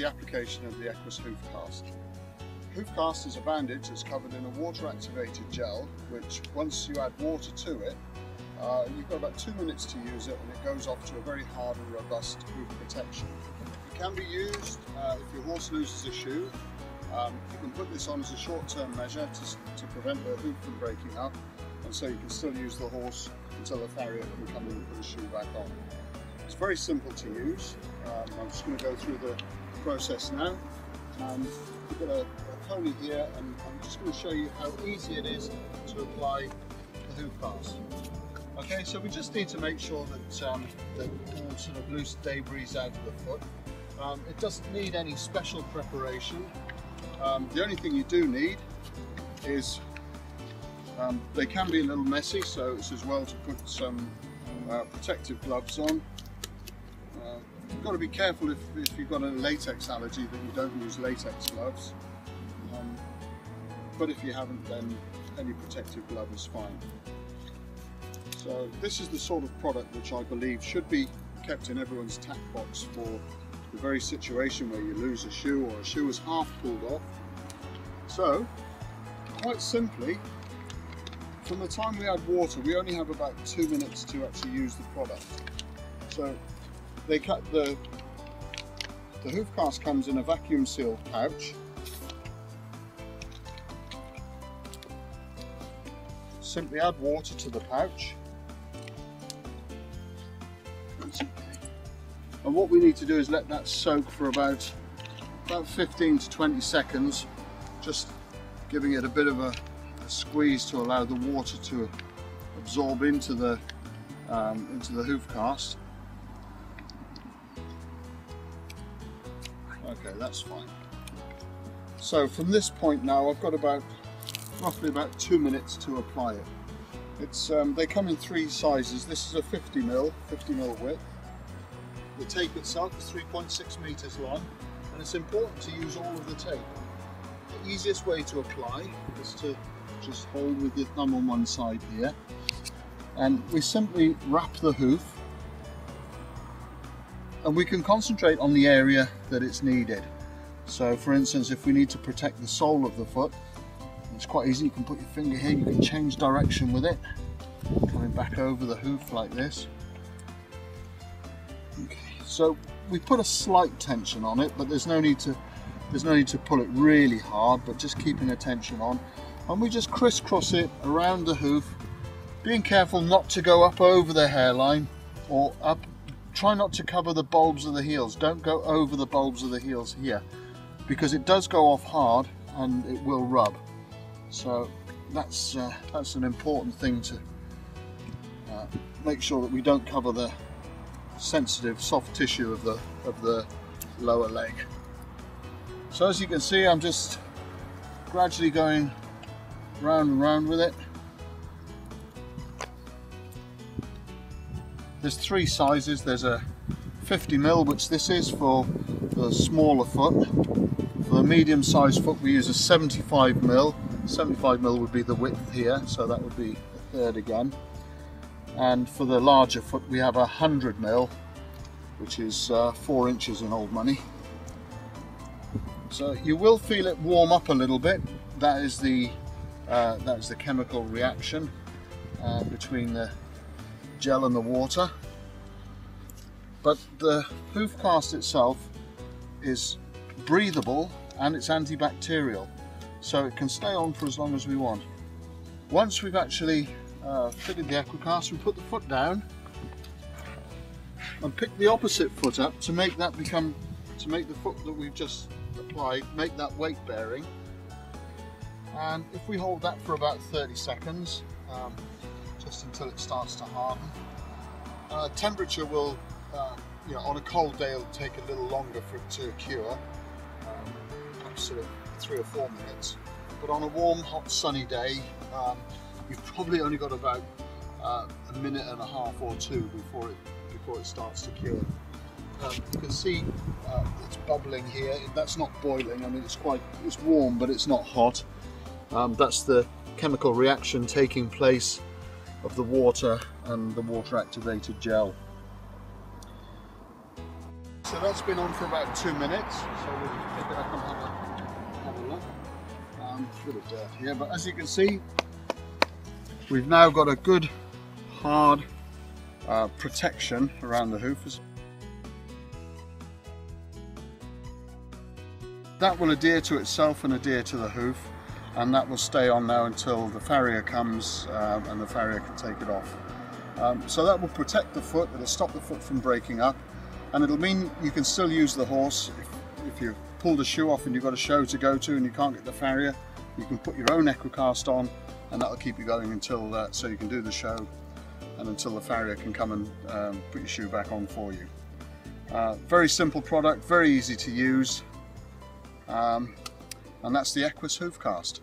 the application of the Equus Hoof Cast. Hoof Cast is a bandage that's covered in a water activated gel, which once you add water to it, you've got about 2 minutes to use it, and it goes off to a very hard and robust hoof protection. It can be used if your horse loses a shoe. You can put this on as a short-term measure to prevent the hoof from breaking up, and so you can still use the horse until the farrier can come in and put the shoe back on. It's very simple to use. I'm just going to go through the process now. We've got a pony here, and I'm just going to show you how easy it is to apply the hoof cast. Okay, so we just need to make sure that all sort of loose debris out of the foot. It doesn't need any special preparation. The only thing you do need is, they can be a little messy, so it's as well to put some protective gloves on. You've got to be careful if you've got a latex allergy that you don't use latex gloves. But if you haven't, then any protective glove is fine. So this is the sort of product which I believe should be kept in everyone's tack box for the very situation where you lose a shoe or a shoe is half pulled off. So, quite simply, from the time we add water, we only have about 2 minutes to actually use the product. So, the hoof cast comes in a vacuum sealed pouch. Simply add water to the pouch. And what we need to do is let that soak for about 15 to 20 seconds, just giving it a bit of a squeeze to allow the water to absorb into the hoof cast. Okay, that's fine. So from this point now, I've got roughly about 2 minutes to apply it. They come in 3 sizes. This is a 50 mil width. The tape itself is 3.6 meters long, and it's important to use all of the tape. The easiest way to apply is to just hold with your thumb on one side here, and we simply wrap the hoof, and we can concentrate on the area that it's needed. So for instance, if we need to protect the sole of the foot, it's quite easy. You can put your finger here, you can change direction with it, coming back over the hoof like this. Okay, so we put a slight tension on it, but there's no need to pull it really hard, but just keeping a tension on, and we just crisscross it around the hoof, being careful not to go up over the hairline or up. Try not to cover the bulbs of the heels. Don't go over the bulbs of the heels here, because it does go off hard and it will rub. So that's an important thing to make sure that we don't cover the sensitive soft tissue of the lower leg. So as you can see, I'm just gradually going round and round with it. There's 3 sizes. There's a 50 mil, which this is for the smaller foot. For the medium sized foot, we use a 75 mil. 75 mil would be the width here, so that would be a third again. And for the larger foot, we have a 100 mil, which is 4 inches in old money. So you will feel it warm up a little bit. That is the chemical reaction between the gel and the water. But the hoof cast itself is breathable and it's antibacterial, so it can stay on for as long as we want. Once we've actually fitted the Equicast, we put the foot down and pick the opposite foot up to make the foot that we've just applied, make that weight bearing. And if we hold that for about 30 seconds, just until it starts to harden, temperature will, on a cold day it'll take a little longer for it to cure, perhaps sort of 3 or 4 minutes. But on a warm, hot, sunny day, you've probably only got about a minute and a half or 2 before it starts to cure. You can see it's bubbling here. That's not boiling. I mean, it's warm, but it's not hot. That's the chemical reaction taking place of the water and the water activated gel. so that's been on for about 2 minutes. So we'll just pick it up and have a look. A bit of dirt here, but as you can see, we've now got a good hard protection around the hoof. That will adhere to itself and adhere to the hoof, and that will stay on now until the farrier comes and the farrier can take it off. So that will protect the foot, it'll stop the foot from breaking up, and it'll mean you can still use the horse. If you've pulled a shoe off and you've got a show to go to and you can't get the farrier, you can put your own Equicast on, and that'll keep you going until so you can do the show and until the farrier can come and put your shoe back on for you. Very simple product, very easy to use, and that's the Equus Hoof Cast.